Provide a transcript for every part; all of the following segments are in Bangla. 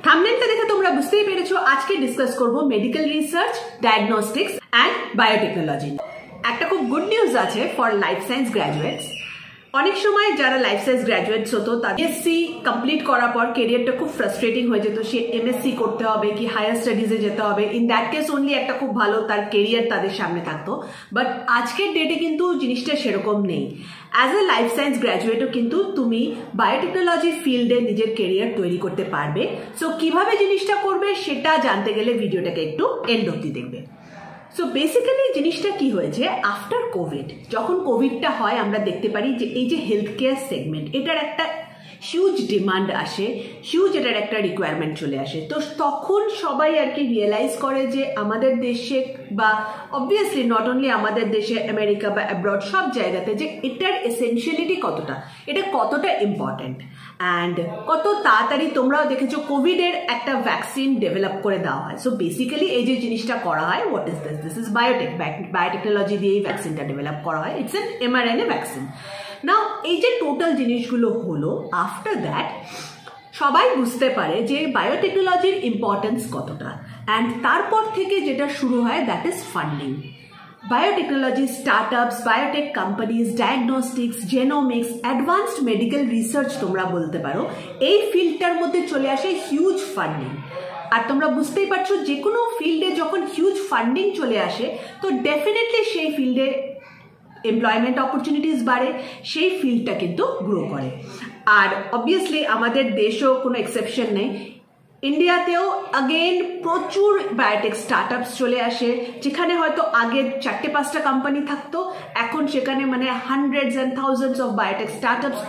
থাম্বনেলটা দেখে তোমরা বুঝতেই পেরেছো আজকে ডিসকাস করব medical research, diagnostics and biotechnology. একটা খুব গুড নিউজ আছে ফর লাইফ সায়েন্স গ্র্যাজুয়েটস। অনেক সময় যারা লাইফ সায়েন্স গ্র্যাজুয়েটস হতো তাদের এসসি কমপ্লিট করার পর কেরিয়ারটা খুব ফ্রাস্ট্রেটিং হয়ে যেত, সে এমএসসি করতে হবে কি হায়ার স্টাডিজে যেতে হবে। ইন দ্যাট কেস অনলি একটা খুব ভালো তার কেরিয়ার তাদের সামনে থাকতো। বাট আজকের ডেটে কিন্তু জিনিসটা সেরকম নেই। অ্যাজ এ লাইফ সায়েন্স গ্র্যাজুয়েটও কিন্তু তুমি বায়োটেকনোলজি ফিল্ডে নিজের কেরিয়ার তৈরি করতে পারবে। সো কিভাবে জিনিসটা করবে সেটা জানতে গেলে ভিডিওটাকে একটু এন্ড অবধি দেখবে। সো বেসিক্যালি জিনিসটা কি হয়েছে, আফটার কোভিড, যখন কোভিডটা হয় আমরা দেখতে পারি যে এই যে হেলথ কেয়ার সেগমেন্ট, এটার একটা হিউজ ডিমান্ড আসে, হিউজ এটার একটা রিকোয়ারমেন্ট চলে আসে। তো তখন সবাই আর কি রিয়েলাইজ করে যে আমাদের দেশে বা অবভিয়াসলি নট অনলি আমাদের দেশে, আমেরিকা বা অ্যাব্রড সব জায়গাতে, যে এটার এসেনশিয়ালিটি কতটা, এটা কতটা ইম্পর্টেন্ট অ্যান্ড কত তাড়াতাড়ি তোমরাও দেখেছো কোভিডের একটা ভ্যাকসিন ডেভেলপ করে দেওয়া হয়। সো বেসিক্যালি এই যে জিনিসটা করা হয়, what is this? This is biotechnology দিয়ে এই ভ্যাকসিনটা ডেভেলপ করা হয়। It's an mRNA vaccine. Now এই যে টোটাল জিনিসগুলো হলো, আফটার দ্যাট সবাই বুঝতে পারে যে বায়োটেকনোলজির ইম্পর্টেন্স কতটা, অ্যান্ড তারপর থেকে যেটা শুরু হয় that is funding. Biotechnology startups, biotech companies, diagnostics, genomics, advanced medical research তোমরা বলতে পারো, এই ফিল্ডটার মধ্যে চলে আসে হিউজ ফান্ডিং। আর তোমরা বুঝতেই পারছো যে কোনো ফিল্ডে যখন হিউজ ফান্ডিং চলে আসে তো ডেফিনেটলি সেই ফিল্ডে এমপ্লয়মেন্ট অপরচুনিটিস বাড়ে, সেই ফিল্ডটা কিন্তু গ্রো করে। আর অবভিয়াসলি আমাদের দেশেও কোনো এক্সেপশন নেই। ইন্ডিয়াতেও আগেন প্রচুর বায়োটেক স্টার্টআপস চলে আসে, যেখানে হয়তো আগে 4-5টা কোম্পানি থাকতো, এখন সেখানে মানে hundreds and thousands of biotech startups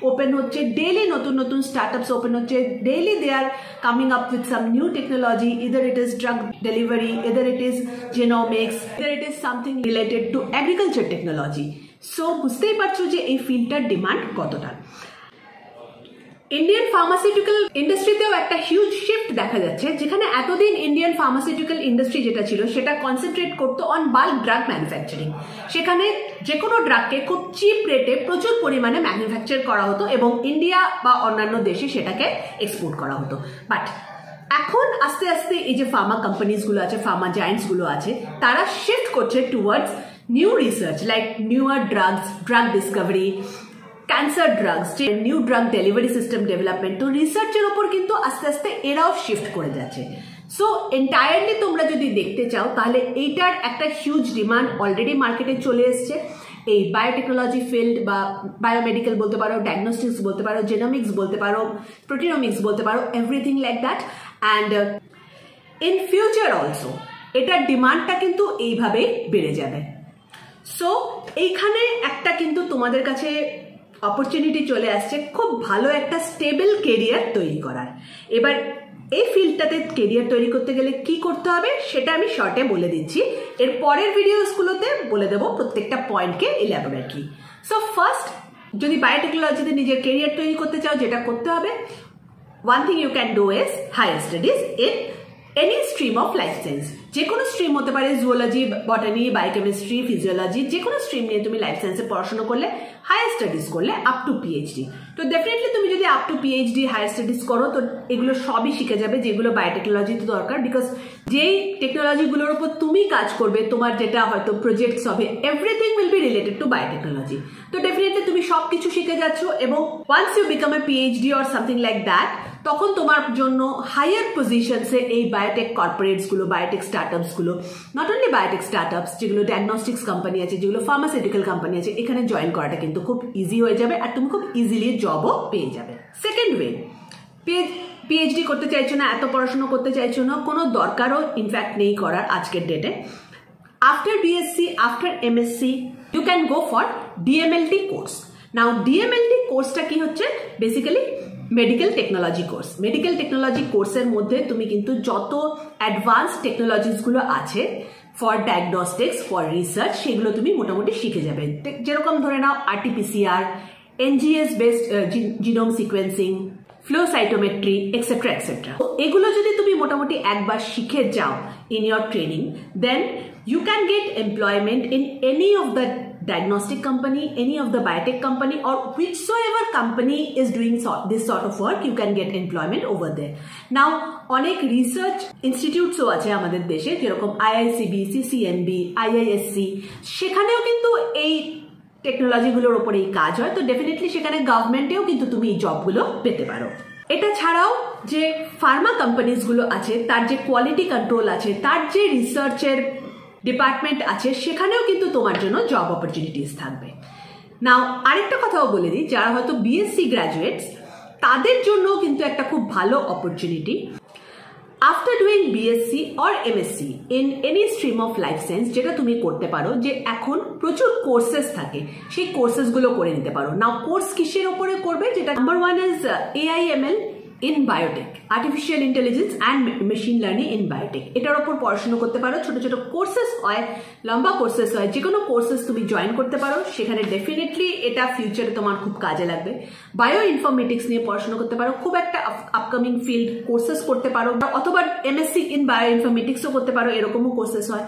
open হচ্ছে। ডেইলি নতুন নতুন স্টার্টআপস ওপেন হচ্ছে। Daily they are coming up with some new technology, either it is drug delivery, either it is genomics, either it is something related to agriculture technology. So বুঝতেই পারছো যে এই ফিল্ডটার ডিমান্ড কতটা। ইন্ডিয়ান ফার্মাসিউটিক্যাল ইন্ডাস্ট্রিতেও একটা হিউজ শিফট দেখা যাচ্ছে, যেখানে এতদিন ইন্ডিয়ান ফার্মাসিউটিক্যাল ইন্ডাস্ট্রি যেটা ছিল সেটা কনসেন্ট্রেট করতো অন বাল্ক ড্রাগ ম্যানুফ্যাকচারিং। সেখানে যে কোনো ড্রাগকে খুব চিপ রেটে প্রচুর পরিমাণে ম্যানুফ্যাকচার করা হতো এবং ইন্ডিয়া বা অন্যান্য দেশে সেটাকে এক্সপোর্ট করা হতো। বাট এখন আস্তে আস্তে এই যে ফার্মা কোম্পানিজগুলো আছে, ফার্মা জায়ান্টসগুলো আছে, তারা শিফট করছে towards new research like newer drugs, drug discovery, cancer drugs, যে new drug delivery system development. তো রিসার্চের ওপর কিন্তু আস্তে আস্তে এরাও শিফট করে যাচ্ছে। সো এন্টায়ারলি তোমরা যদি দেখতে চাও তাহলে এইটার একটা হিউজ ডিমান্ড অলরেডি মার্কেটে চলে এসছে। এই বায়োটেকনোলজি ফিল্ড বা বায়োমেডিক্যাল বলতে পারো, ডায়াগনস্টিক্স বলতে পারো, জেনোমিক্স বলতে পারো, প্রোটিনোমিক্স বলতে পারো, everything like that. And in future also এটার ডিমান্ডটা কিন্তু এইভাবেই বেড়ে যাবে। সো এইখানে একটা কিন্তু তোমাদের কাছে অপরচুনিটি চলে আসছে খুব ভালো একটা স্টেবল কেরিয়ার তৈরি করার। এবার এই ফিল্ডটাতে কেরিয়ার তৈরি করতে গেলে কি করতে হবে সেটা আমি শর্টে বলে দিচ্ছি, এর পরের ভিডিওসগুলোতে বলে দেবো প্রত্যেকটা পয়েন্টকে ইলাবোরেটলি। সো ফার্স্ট, যদি বায়োটেকনোলজিতে নিজের কেরিয়ার তৈরি করতে চাও, যেটা করতে হবে, one thing you can do is higher studies in any stream of life science. যে কোনো স্ট্রিম হতে পারে, জুওলজি, বটানি, বায়োকেমিস্ট্রি, ফিজিওলজি, যে কোনো স্ট্রিম নিয়ে তুমি লাইফ সায়েন্সে পড়াশোনা করলে, হায়ার স্টাডিজ করলে আপ টু পিএইচডি। তো ডেফিনেটলি তুমি যদি up to PhD higher studies করো তো এগুলো সবই শিখে যাবে যেগুলো বায়োটেকনোলজিতে দরকার। বিকজ যেই টেকনোলজিগুলোর উপর তুমি কাজ করবে, তোমার যেটা হয়তো প্রজেক্টস হবে, everything will be related to biotechnology. তো ডেফিনেটলি তুমি সব কিছু শিখে যাচ্ছ এবং once you become a PhD or something like that, তখন তোমার জন্য হায়ার পজিশনসে এই বায়োটেক কর্পোরেটসগুলো, বায়োটেক স্টার্টআপসগুলো, নট অনলি বায়োটেক স্টার্টআপস, যেগুলো ডায়াগনস্টিক্স কোম্পানি আছে, যেগুলো ফার্মাসিউটিক্যাল কোম্পানি আছে, এখানে জয়েন করাটা কিন্তু খুব ইজি হয়ে যাবে আর তুমি খুব ইজিলি জবও পেয়ে যাবে। সেকেন্ড ওয়ে, পিএইচডি করতে চাইছো না, এত পড়াশোনা করতে চাইছো না, কোনো দরকারও ইনফ্যাক্ট নেই করার আজকের ডেটে। After BSc, after MSc, you can go for DMLT course. Now DMLT কোর্সটা কি হচ্ছে? Basically medical technology course. Medical technology কোর্সের মধ্যে তুমি কিন্তু যত অ্যাডভান্স টেকনোলজিসগুলো আছে ফর ডায়াগনস্টিক্স, ফর রিসার্চ, সেগুলো তুমি মোটামুটি শিখে যাবে। যেরকম ধরে নাও RTPCR, NGS based genome sequencing, flow cytometry, etcetera etcetera. এগুলো যদি তুমি মোটামুটি একবার শিখে যাও in your training, then you can get employment in any of the diagnostic company, any of the biotech company, or whichsoever company is doing this sort of work, you can get employment over there. Now, অনেক রিসার্চ ইনস্টিটিউটসও আছে আমাদের দেশে, যেরকম IICB, CCMB, IISc, সেখানেও কিন্তু এই টেকনোলজিগুলোর ওপরেই কাজ হয়। তো ডেফিনেটলি সেখানে গভর্নমেন্টেও কিন্তু তুমি এই জবগুলো পেতে পারো। এটা ছাড়াও যে ফার্মা কোম্পানিজগুলো আছে, তার যে কোয়ালিটি কন্ট্রোল আছে, তার যে রিসার্চের ডিপার্টমেন্ট আছে, সেখানেও কিন্তু তোমার জন্য জব অপরচুনিটিস থাকবে। নাও আরেকটা কথাও বলে দিই, যারা হয়তো BSc গ্র্যাজুয়েটস, তাদের জন্য কিন্তু একটা খুব ভালো opportunity. After doing BSc or MSc in any stream of life science, যেটা তুমি করতে পারো, যে এখন প্রচুর কোর্সেস থাকে, সেই কোর্সেসগুলো করে নিতে পারো। নাও কোর্স কিসের ওপরে করবে? যেটা number 1 is AIML in biotech, artificial intelligence and machine learning in biotech. এটার ওপর পড়াশোনা করতে পারো। ছোট ছোট কোর্সেস হয়, লম্বা কোর্সেস হয়, যে কোনো কোর্সেস তুমি জয়েন করতে পারো। সেখানে ডেফিনেটলি এটা ফিউচারে তোমার খুব কাজে লাগবে। বায়ো ইনফরমেটিক্স নিয়ে পড়াশোনা করতে পারো, খুব একটা আপকামিং ফিল্ড। কোর্সেস করতে পারো, অথবা MSc ইন বায়ো ইনফরমেটিক্সও করতে পারো, এরকমও কোর্সেস হয়।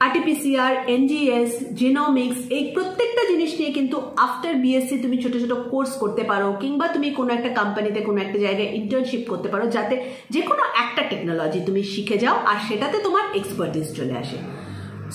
RT-PCR, NGS, জিনোমিক্স, এই প্রত্যেকটা জিনিস নিয়ে কিন্তু আফটার BSc তুমি ছোট ছোট কোর্স করতে পারো, কিংবা তুমি কোনো একটা কোম্পানিতে কোনো একটা জায়গায় ইন্টার্নশিপ করতে পারো, যাতে যে কোনো একটা টেকনোলজি তুমি শিখে যাও আর সেটাতে তোমার এক্সপার্টিস চলে আসে।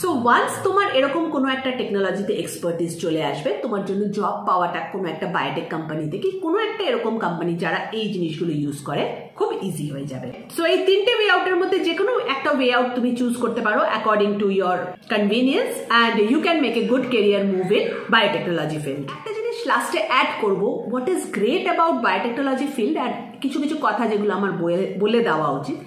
সো ওয়ান্স তোমার এরকম কোনো একটা টেকনোলজিতে এক্সপার্টিস চলে আসবে, তোমার জন্য জব পাওয়াটা কোনো একটা বায়োটেক কোম্পানিতে কি কোনো একটা এরকম কোম্পানি যারা এই জিনিসগুলো ইউজ করে, খুব ইজি হয়ে যাবে। সো এই তিনটে ওয়ে আউটের মধ্যে যে কোনো একটা ওয়ে আউট তুমি চুজ করতে পারো according to your convenience, and you can make a good career move in biotechnology field. একটা জিনিস লাস্টে অ্যাড করবো, what is great about biotechnology field, and কিছু কিছু কথা যেগুলো আমার বলে দেওয়া উচিত,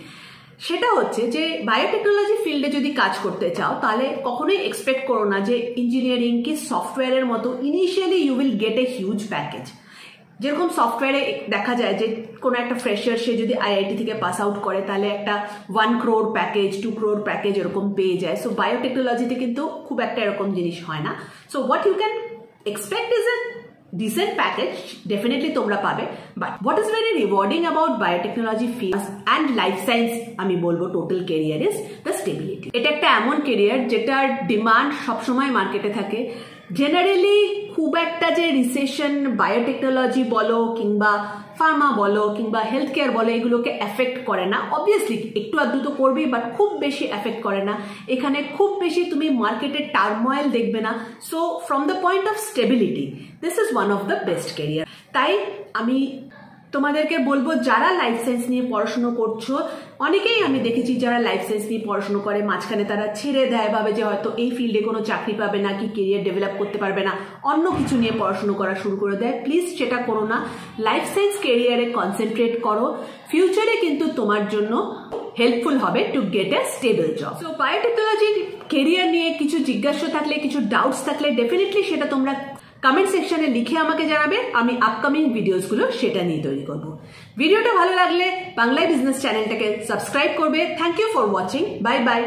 সেটা হচ্ছে যে বায়োটেকনোলজি ফিল্ডে যদি কাজ করতে চাও, তাহলে কখনোই এক্সপেক্ট করো না যে ইঞ্জিনিয়ারিং কি সফটওয়্যারের মতো initially you will get a huge package. যেরকম সফটওয়্যারে দেখা যায় যে কোনো একটা ফ্রেশার সে যদি IIT থেকে পাস আউট করে, তাহলে একটা 1 crore প্যাকেজ, 2 crore প্যাকেজ এরকম পেয়ে যায়। সো বায়োটেকনোলজিতে কিন্তু খুব একটা এরকম জিনিস হয় না। So what you can expect is a decent package, definitely তোমরা পাবে। But what is very rewarding about biotechnology field and life science, আমি বলবো total career, is the stability. এটা একটা এমন ক্যারিয়ার যেটার ডিমান্ড সবসময় মার্কেটে থাকে। জেনারেলি খুব একটা যে রিসেশন বায়োটেকনোলজি বলো, কিংবা ফার্মা বলো, কিংবা হেলথ কেয়ার বলো, এগুলোকে এফেক্ট করে না। অবভিয়াসলি একটু আধটু তো করবেই, বাট খুব বেশি এফেক্ট করে না। এখানে খুব বেশি তুমি মার্কেটে টার্ময়েল দেখবে না। So from the point of stability, this is one of the best career. তাই আমি তোমাদেরকে বলবো, যারা লাইফ সায়েন্স নিয়ে পড়াশুনো করছো, অনেকেই আমি দেখেছি যারা লাইফ সায়েন্স নিয়ে পড়াশুনো করে মাঝখানে তারা ছেড়ে দেয়, ভাবে যে হয়তো এই ফিল্ডে কোনো চাকরি পাবে না, কি কেরিয়ার ডেভেলপ করতে পারবে না, অন্য কিছু নিয়ে পড়াশুনো করা শুরু করে দেয়। প্লিজ সেটা করো না, লাইফ সায়েন্স কেরিয়ারে কনসেন্ট্রেট করো। ফিউচারে কিন্তু তোমার জন্য হেল্পফুল হবে to get a stable job. So বায়োটেকনোলজির কেরিয়ার নিয়ে কিছু জিজ্ঞাসা থাকলে, কিছু ডাউটস থাকলে, ডেফিনেটলি সেটা তোমরা কমেন্ট সেকশনে লিখে আমাকে জানাবে। আমি আপকামিং ভিডিওসগুলো সেটা নিয়ে তৈরি করব। ভিডিওটা ভালো লাগলে বাংলায় বিজনেস চ্যানেলটাকে সাবস্ক্রাইব করবে। Thank you for watching. Bye by.